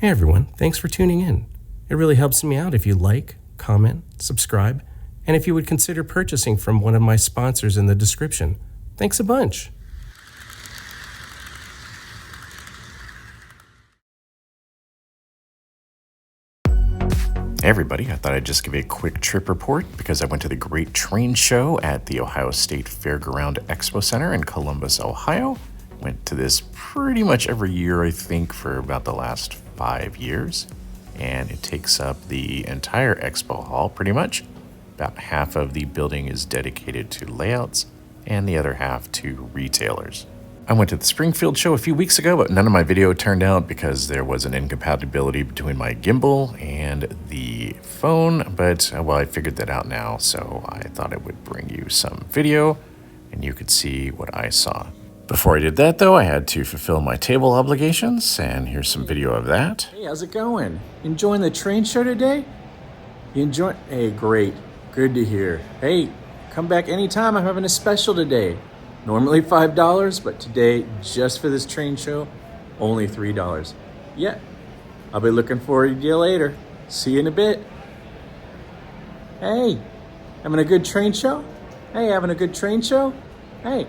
Hey everyone, thanks for tuning in. It really helps me out if you like, comment, subscribe, and if you would consider purchasing from one of my sponsors in the description. Thanks a bunch. Hey everybody, I thought I'd just give you a quick trip report because I went to the Great Train Show at the Ohio State Fairground Expo Center in Columbus, Ohio. Went to this pretty much every year, I think, for about the last 5 years. And it takes up the entire expo hall, pretty much. About half of the building is dedicated to layouts and the other half to retailers. I went to the Springfield show a few weeks ago, but none of my video turned out because there was an incompatibility between my gimbal and the phone, but well, I figured that out now, so I thought I would bring you some video and you could see what I saw. Before I did that, though, I had to fulfill my table obligations, and here's some video of that. Hey, how's it going? Enjoying the train show today? You enjoy? Hey, great. Good to hear. Hey, come back anytime. I'm having a special today. Normally $5, but today, just for this train show, only $3. Yeah, I'll be looking forward to you later. See you in a bit. Hey, having a good train show? Hey, having a good train show? Hey,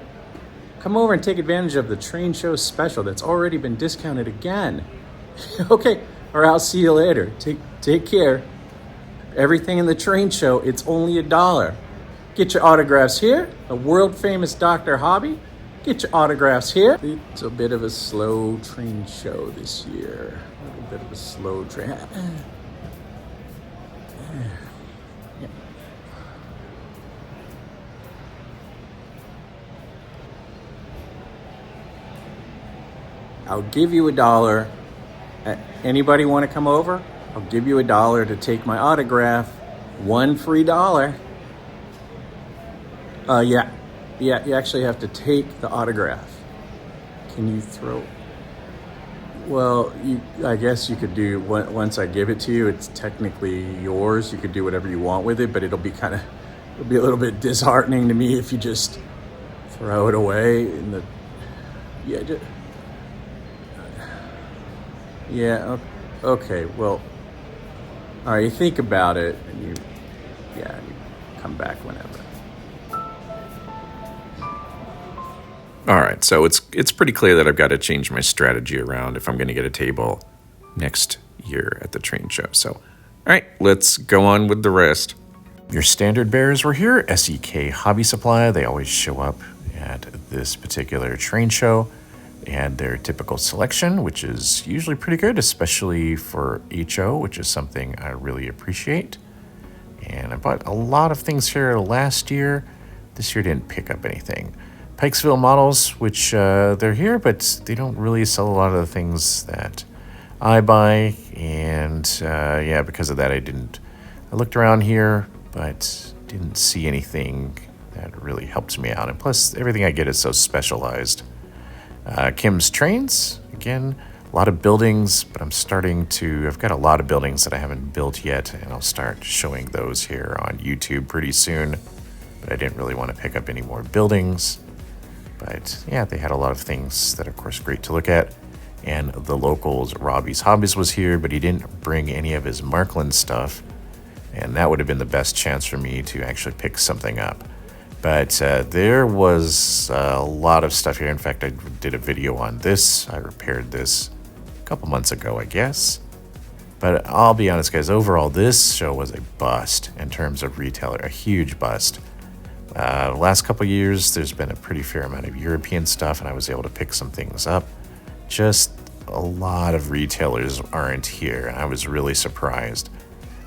come over and take advantage of the train show special that's already been discounted again. Okay, or I'll see you later. Take care. Everything in the train show, it's only $1. Get your autographs here. A world famous Dr. Hobby. Get your autographs here. It's a bit of a slow train show this year. A little bit of a slow train. I'll give you $1. Anybody want to come over? I'll give you $1 to take my autograph. One free $1. Yeah, you actually have to take the autograph. Can you throw? Well, I guess you could do, once I give it to you, it's technically yours. You could do whatever you want with it, but it'll be a little bit disheartening to me if you just throw it away in the, okay, well, all right, you think about it, and you come back whenever. All right, so it's pretty clear that I've got to change my strategy around if I'm going to get a table next year at the train show. So, all right, let's go on with the rest. Your standard bearers were here, SEK Hobby Supply. They always show up at this particular train show. They had their typical selection, which is usually pretty good, especially for HO, which is something I really appreciate. And I bought a lot of things here last year. This year didn't pick up anything. Pikesville models, which they're here, but they don't really sell a lot of the things that I buy. And because of that, I looked around here, but didn't see anything that really helps me out. And plus, everything I get is so specialized. Kim's Trains, again, a lot of buildings, but I've got a lot of buildings that I haven't built yet, and I'll start showing those here on YouTube pretty soon. But I didn't really want to pick up any more buildings. But yeah, they had a lot of things that are, of course, great to look at. And the locals, Robbie's Hobbies was here, but he didn't bring any of his Markland stuff. And that would have been the best chance for me to actually pick something up. But there was a lot of stuff here. In fact, I did a video on this. I repaired this a couple months ago, I guess. But I'll be honest, guys, overall, this show was a bust in terms of retailer, a huge bust. Last couple years, there's been a pretty fair amount of European stuff, and I was able to pick some things up. Just a lot of retailers aren't here, and I was really surprised.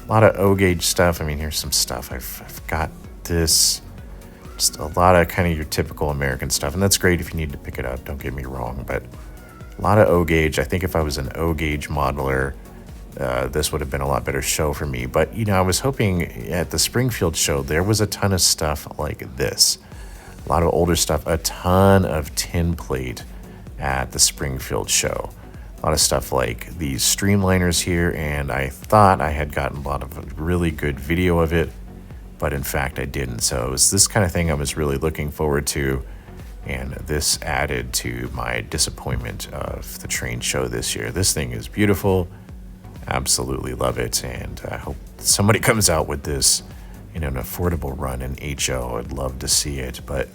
A lot of O-gauge stuff. I mean, here's some stuff. I've got this. Just a lot of kind of your typical American stuff, and that's great if you need to pick it up, don't get me wrong, but a lot of O-gauge. I think if I was an O-gauge modeler, this would have been a lot better show for me. But, I was hoping at the Springfield show, there was a ton of stuff like this. A lot of older stuff, a ton of tin plate at the Springfield show. A lot of stuff like these streamliners here, and I thought I had gotten a lot of really good video of it, but in fact I didn't. So it was this kind of thing I was really looking forward to, and this added to my disappointment of the train show this year. This thing is beautiful. absolutely love it, and I hope somebody comes out with this in an affordable run in HO. I'd love to see it, but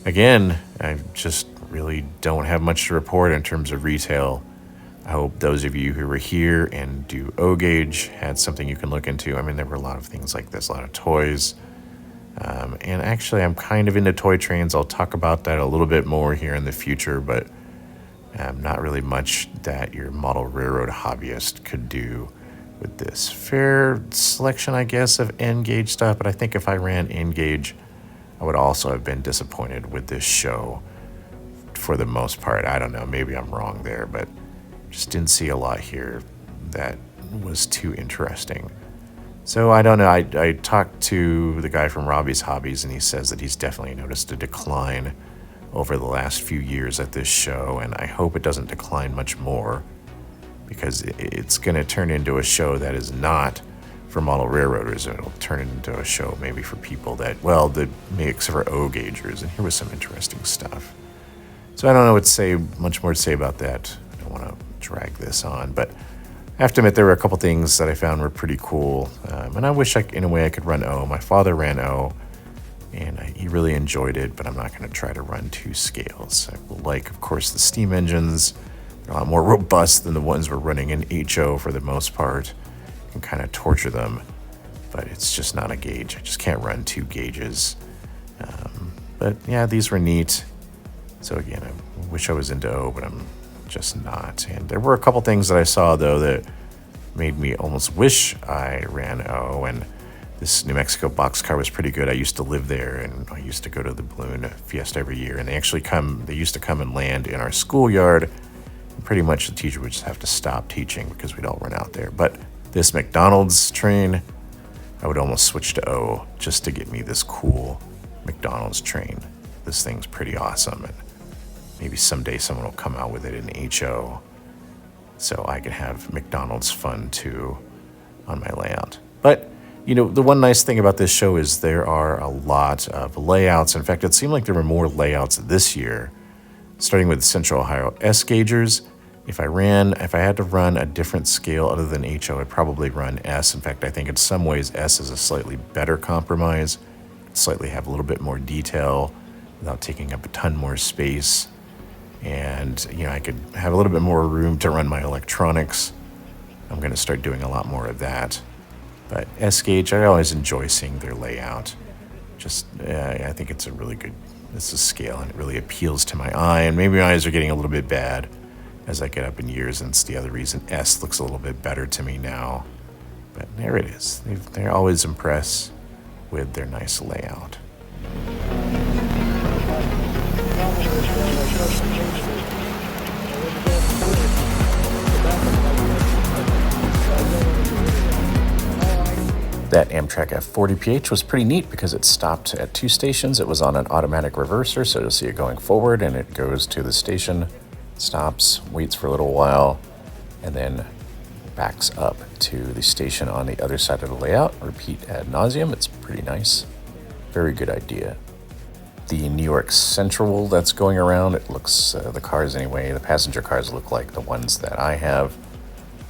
again, I just really don't have much to report in terms of retail. I hope those of you who were here and do O-Gauge had something you can look into. I mean, there were a lot of things like this, a lot of toys. And actually, I'm kind of into toy trains. I'll talk about that a little bit more here in the future, but not really much that your model railroad hobbyist could do with this. Fair selection, I guess, of N-Gauge stuff, but I think if I ran N-Gauge, I would also have been disappointed with this show for the most part. I don't know, maybe I'm wrong there, but just didn't see a lot here that was too interesting. So I don't know, I talked to the guy from Robbie's Hobbies, and he says that he's definitely noticed a decline over the last few years at this show, and I hope it doesn't decline much more, because it's going to turn into a show that is not for model railroaders. It'll turn into a show maybe for people that, well, the mix for O-Gaugers, and here was some interesting stuff. So I don't know much more to say about that. I don't want to drag this on, but I have to admit there were a couple things that I found were pretty cool, and I wish in a way I could run O. My father ran O, and he really enjoyed it, but I'm not going to try to run 2 scales. I like, of course, the steam engines. They're a lot more robust than the ones we're running in HO for the most part. You can kind of torture them, but it's just not a gauge. I just can't run 2 gauges. But yeah, these were neat. So again, I wish I was into O, but I'm just not. And there were a couple things that I saw, though, that made me almost wish I ran O, and this New Mexico boxcar was pretty good. I used to live there, and I used to go to the balloon fiesta every year, and they used to come and land in our schoolyard. And pretty much the teacher would just have to stop teaching because we'd all run out there. But this McDonald's train, I would almost switch to O just to get me this cool McDonald's train. This thing's pretty awesome, and maybe someday someone will come out with it in HO so I can have McDonald's fun too on my layout. But, you know, the one nice thing about this show is there are a lot of layouts. In fact, it seemed like there were more layouts this year, starting with Central Ohio S-Gaugers. If I had to run a different scale other than HO, I'd probably run S. In fact, I think in some ways S is a slightly better compromise. Slightly have a little bit more detail without taking up a ton more space. And, you know, I could have a little bit more room to run my electronics. I'm going to start doing a lot more of that. But S-Gauge, I always enjoy seeing their layout. I think it's a scale, and it really appeals to my eye. And maybe my eyes are getting a little bit bad as I get up in years, and it's the other reason S looks a little bit better to me now. But there it is. They always impress with their nice layout. That Amtrak F40PH was pretty neat because it stopped at 2 stations. It was on an automatic reverser, so you'll see it going forward, and it goes to the station, stops, waits for a little while, and then backs up to the station on the other side of the layout. Repeat ad nauseum. It's pretty nice. Very good idea. The New York Central that's going around, it looks, the cars anyway, the passenger cars look like the ones that I have.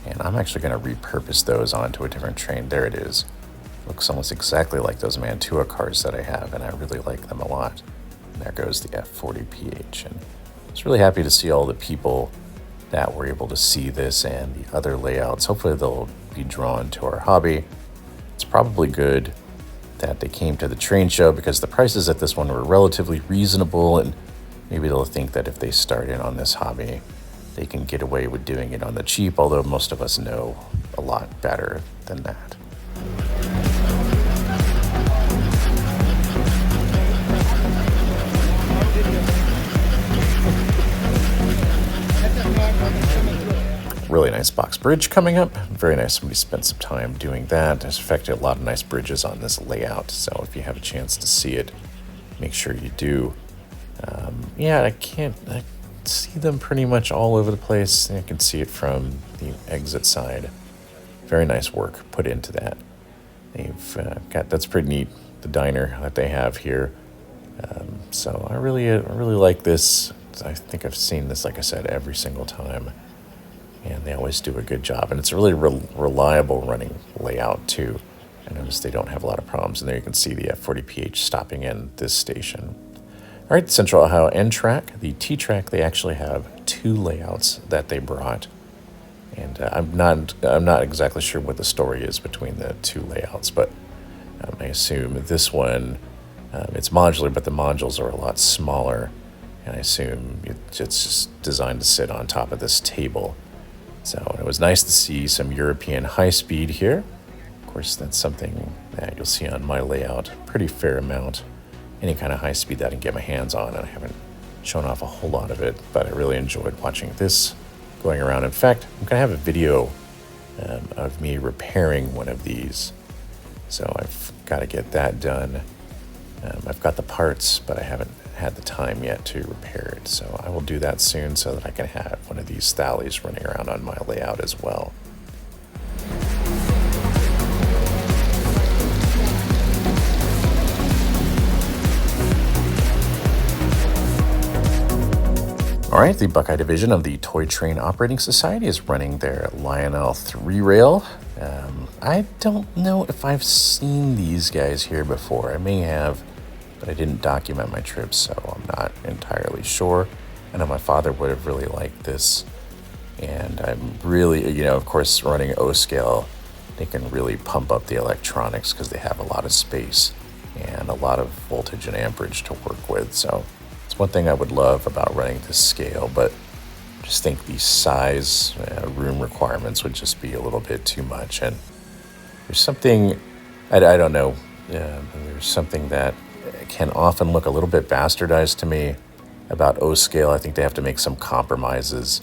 And I'm actually going to repurpose those onto a different train. There it is. Looks almost exactly like those Mantua cars that I have, and I really like them a lot. And there goes the F40PH. And I was really happy to see all the people that were able to see this and the other layouts. Hopefully they'll be drawn to our hobby. It's probably good that they came to the train show because the prices at this one were relatively reasonable, and maybe they'll think that if they start in on this hobby, they can get away with doing it on the cheap, although most of us know a lot better than that. Really nice box bridge coming up. Very nice. Somebody spent some time doing that. There's in fact a lot of nice bridges on this layout, so if you have a chance to see it, make sure you do. I see them pretty much all over the place. I can see it from the exit side. Very nice work put into that. They've that's pretty neat, the diner that they have here. So I really like this. I think I've seen this, like I said, every single time. and they always do a good job. And it's a really reliable running layout, too. I noticed they don't have a lot of problems. And there you can see the F40PH stopping in this station. All right, Central Ohio N-Track. The T-Track, they actually have 2 layouts that they brought. And I'm not exactly sure what the story is between the 2 layouts, but I assume this one, it's modular, but the modules are a lot smaller. And I assume it's just designed to sit on top of this table. So it was nice to see some European high speed here. Of course, that's something that you'll see on my layout, pretty fair amount. Any kind of high speed that I can get my hands on, and I haven't shown off a whole lot of it, but I really enjoyed watching this going around. In fact, I'm going to have a video of me repairing one of these. So I've got to get that done. I've got the parts, but I haven't had the time yet to repair it. So I will do that soon so that I can have one of these Thallies running around on my layout as well. All right, the Buckeye Division of the Toy Train Operating Society is running their Lionel 3-rail. I don't know if I've seen these guys here before. I may have, but I didn't document my trip, so I'm not entirely sure. I know my father would have really liked this, and I'm really, of course, running O-scale, they can really pump up the electronics because they have a lot of space and a lot of voltage and amperage to work with, so it's one thing I would love about running this scale, but just think the size, room requirements would just be a little bit too much. And there's something, I don't know, there's something that can often look a little bit bastardized to me about O-scale. I think they have to make some compromises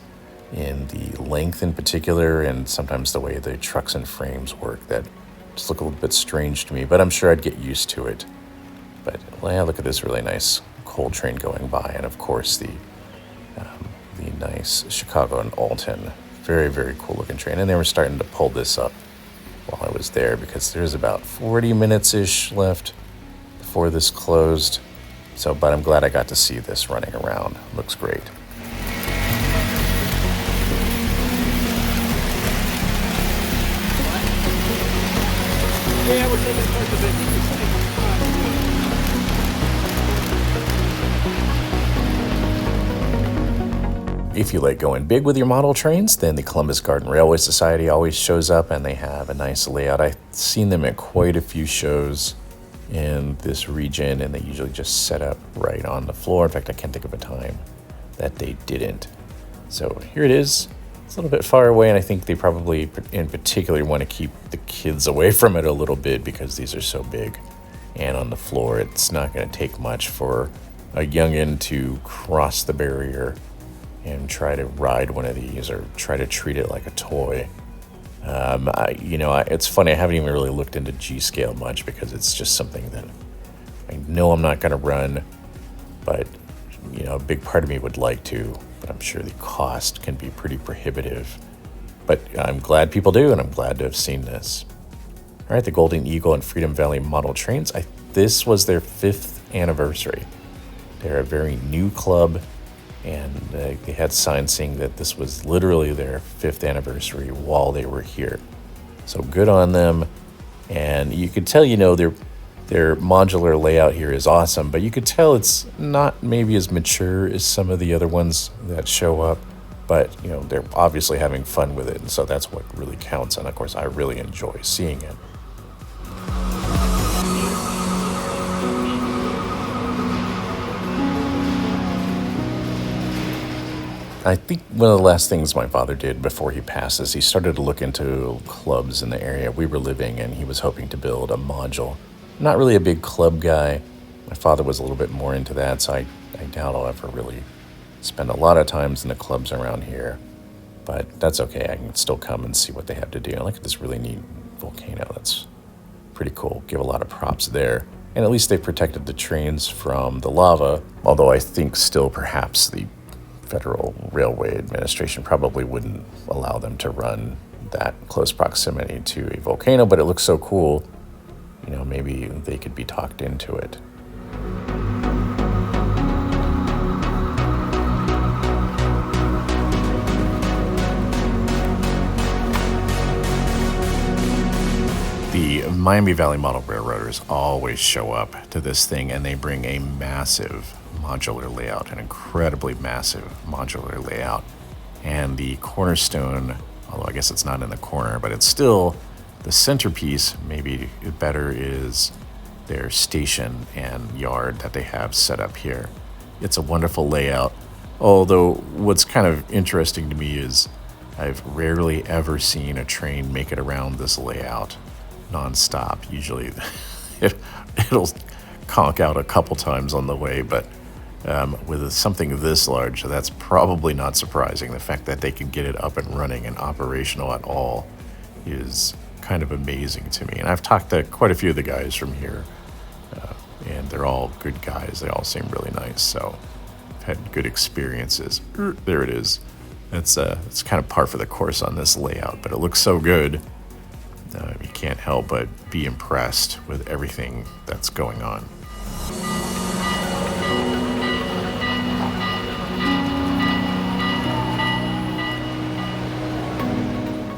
in the length in particular, and sometimes the way the trucks and frames work that just look a little bit strange to me, but I'm sure I'd get used to it. But yeah, look at this really nice coal train going by, and of course the nice Chicago and Alton. Very, very cool looking train. And they were starting to pull this up while I was there because there's about 40 minutes-ish left before this closed. So, but I'm glad I got to see this running around. Looks great. Yeah, we're taking parts of it. If you like going big with your model trains, then the Columbus Garden Railway Society always shows up, and they have a nice layout. I've seen them at quite a few shows in this region, and they usually just set up right on the floor. In fact, I can't think of a time that they didn't. So here it is. It's a little bit far away, and I think they probably in particular want to keep the kids away from it a little bit because these are so big. And on the floor, it's not going to take much for a youngin' to cross the barrier and try to ride one of these or try to treat it like a toy. It's funny, I haven't even really looked into G-scale much because it's just something that I know I'm not going to run, but, a big part of me would like to, but I'm sure the cost can be pretty prohibitive. But I'm glad people do, and I'm glad to have seen this. All right, the Golden Eagle and Freedom Valley model trains. This was their 5th anniversary. They're a very new club, and they had signs saying that this was literally their 5th anniversary while they were here. So good on them. And you could tell, their modular layout here is awesome, but you could tell it's not maybe as mature as some of the other ones that show up. But, they're obviously having fun with it, and so that's what really counts. And, of course, I really enjoy seeing it. I think one of the last things my father did before he passes, he started to look into clubs in the area we were living in. He was hoping to build a module. I'm not really a big club guy. My father was a little bit more into that, so I doubt I'll ever really spend a lot of times in the clubs around here. But that's okay. I can still come and see what they have to do. I look at this really neat volcano. That's pretty cool. Give a lot of props there. And at least they protected the trains from the lava, although I think still perhaps the Federal Railway Administration probably wouldn't allow them to run that close proximity to a volcano, but it looks so cool, maybe they could be talked into it. the Miami Valley Model Railroaders always show up to this thing, and they bring a massive modular layout, an incredibly massive modular layout. And the cornerstone, although I guess it's not in the corner, but it's still the centerpiece, maybe better, is their station and yard that they have set up here. It's a wonderful layout, although what's kind of interesting to me is I've rarely ever seen a train make it around this layout nonstop. Usually it'll conk out a couple times on the way, but with something this large, that's probably not surprising. The fact that they can get it up and running and operational at all is kind of amazing to me. And I've talked to quite a few of the guys from here, and they're all good guys. They all seem really nice, so I've had good experiences. There it is. It's kind of par for the course on this layout, but it looks so good. You can't help but be impressed with everything that's going on.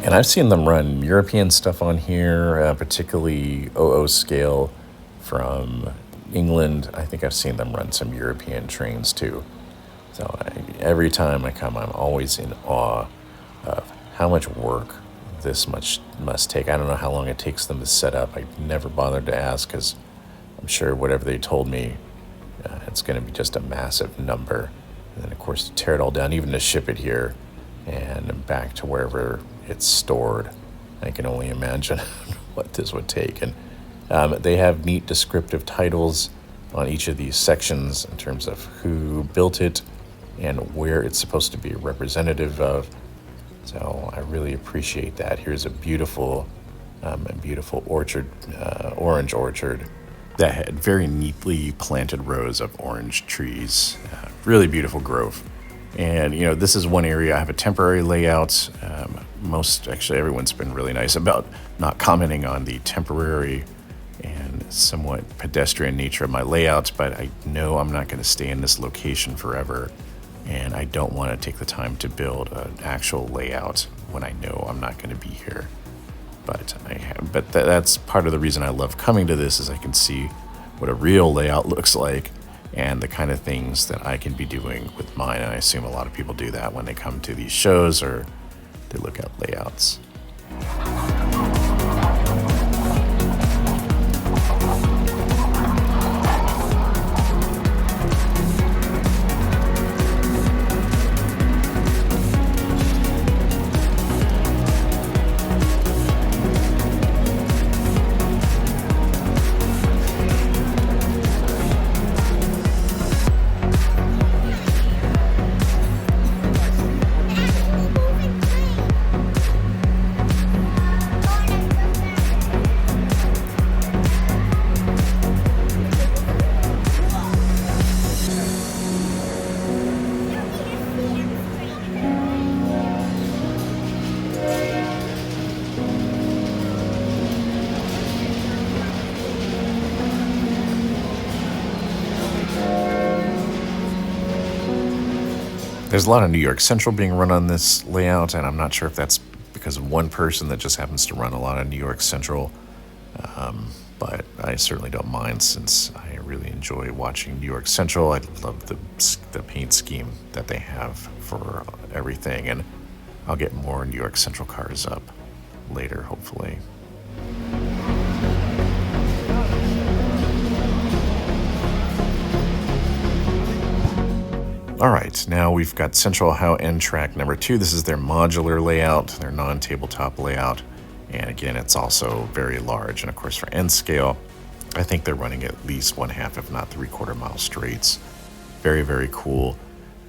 And I've seen them run European stuff on here, particularly 00 scale from England. I think I've seen them run some European trains too. So every time I come, I'm always in awe of how much work this much must take. I don't know how long it takes them to set up. I never bothered to ask because I'm sure whatever they told me, it's going to be just a massive number. And then, of course, to tear it all down, even to ship it here and back to wherever it's stored. I can only imagine what this would take. And they have neat descriptive titles on each of these sections in terms of who built it and where it's supposed to be representative of. So I really appreciate that. Here's a beautiful orchard, orange orchard that had very neatly planted rows of orange trees. Really beautiful grove. And, this is one area I have a temporary layout. Actually, everyone's been really nice about not commenting on the temporary and somewhat pedestrian nature of my layouts, but I know I'm not going to stay in this location forever, and I don't want to take the time to build an actual layout when I know I'm not going to be here. But that's part of the reason I love coming to this, is I can see what a real layout looks like and the kind of things that I can be doing with mine. And I assume a lot of people do that when they come to these shows or they look at layouts. There's a lot of New York Central being run on this layout, and I'm not sure if that's because of one person that just happens to run a lot of New York Central, but I certainly don't mind since I really enjoy watching New York Central. I love the paint scheme that they have for everything, and I'll get more New York Central cars up later, hopefully. All right, now we've got Central Ohio N track number 2. This is their modular layout, their non-tabletop layout. And again, it's also very large. And of course, for N scale, I think they're running at least 1/2, if not 3/4 mile straights. Very, very cool.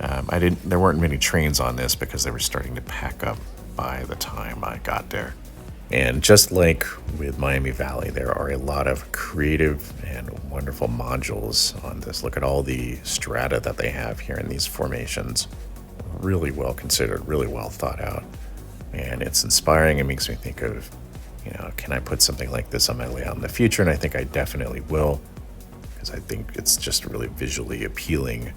There weren't many trains on this because they were starting to pack up by the time I got there. And just like with Miami Valley, there are a lot of creative and wonderful modules on this. Look at all the strata that they have here in these formations. Really well considered, really well thought out. And it's inspiring. It makes me think of, can I put something like this on my layout in the future? And I think I definitely will, because I think it's just really visually appealing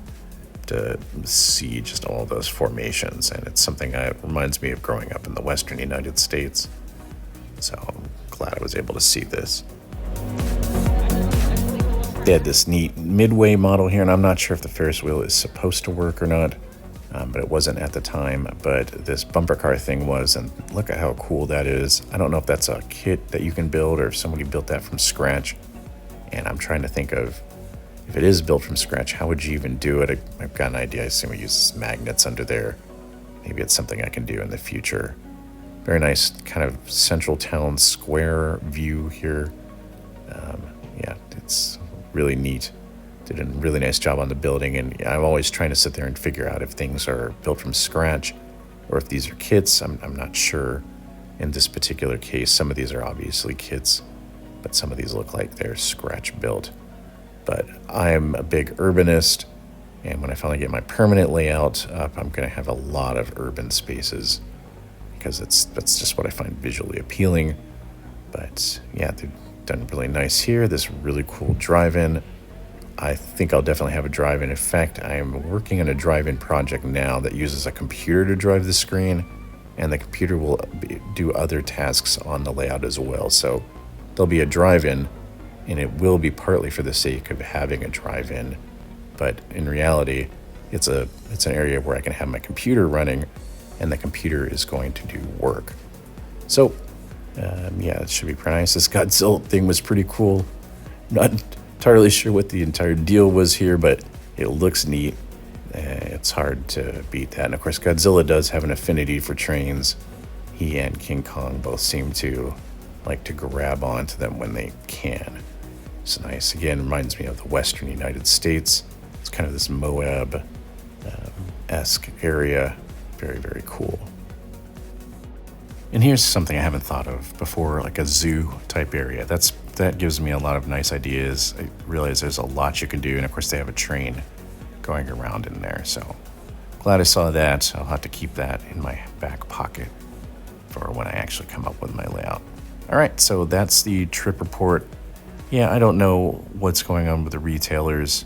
to see just all those formations. And it's something that reminds me of growing up in the Western United States. So I'm glad I was able to see this. They had this neat midway model here, and I'm not sure if the Ferris wheel is supposed to work or not, but it wasn't at the time. But this bumper car thing was, and look at how cool that is. I don't know if that's a kit that you can build or if somebody built that from scratch. And I'm trying to think of, if it is built from scratch, how would you even do it? I've got an idea. I assume it uses magnets under there. Maybe it's something I can do in the future. Very nice kind of central town square view here. Yeah, it's really neat. Did a really nice job on the building, and I'm always trying to sit there and figure out if things are built from scratch or if these are kits. I'm not sure. In this particular case, some of these are obviously kits, but some of these look like they're scratch built. But I'm a big urbanist, and when I finally get my permanent layout up, I'm going to have a lot of urban spaces because that's just what I find visually appealing. But yeah, they've done really nice here. This really cool drive-in. I think I'll definitely have a drive-in. In fact, I'm working on a drive-in project now that uses a computer to drive the screen, and the computer will do other tasks on the layout as well. So there'll be a drive-in, and it will be partly for the sake of having a drive-in. But in reality, it's an area where I can have my computer running, and the computer is going to do work. So yeah, it should be pretty nice. This Godzilla thing was pretty cool. Not entirely sure what the entire deal was here, but it looks neat. It's hard to beat that. And of course, Godzilla does have an affinity for trains. He and King Kong both seem to like to grab onto them when they can. It's nice. Again, reminds me of the Western United States. It's kind of this Moab-esque area. Very, very cool. And here's something I haven't thought of before, like a zoo type area. That gives me a lot of nice ideas. I realize there's a lot you can do, and of course they have a train going around in there. So glad I saw that. I'll have to keep that in my back pocket for when I actually come up with my layout. All right, so that's the trip report. Yeah, I don't know what's going on with the retailers.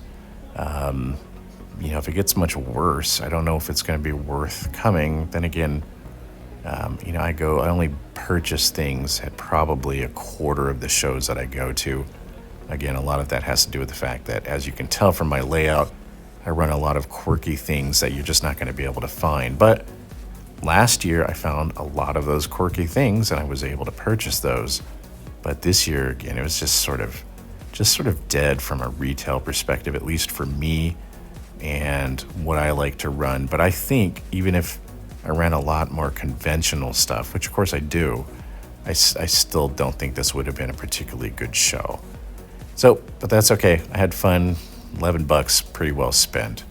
If it gets much worse, I don't know if it's going to be worth coming. Then again, I only purchase things at probably a quarter of the shows that I go to. Again, a lot of that has to do with the fact that, as you can tell from my layout, I run a lot of quirky things that you're just not going to be able to find. But last year, I found a lot of those quirky things, and I was able to purchase those. But this year, again, it was just sort of dead from a retail perspective, at least for me and what I like to run. But I think even if I ran a lot more conventional stuff, which of course I do, I still don't think this would have been a particularly good show. So, but that's okay. I had fun. $11, pretty well spent.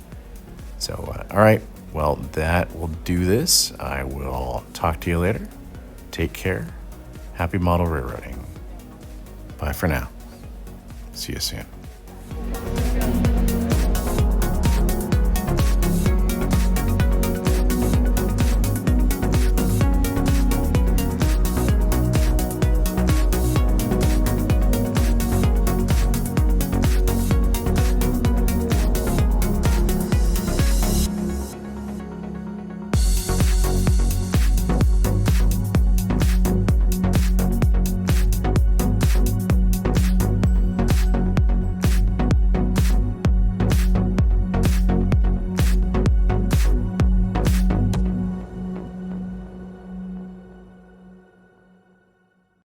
So, all right. Well, that will do this. I will talk to you later. Take care. Happy model railroading. Bye for now. See you soon.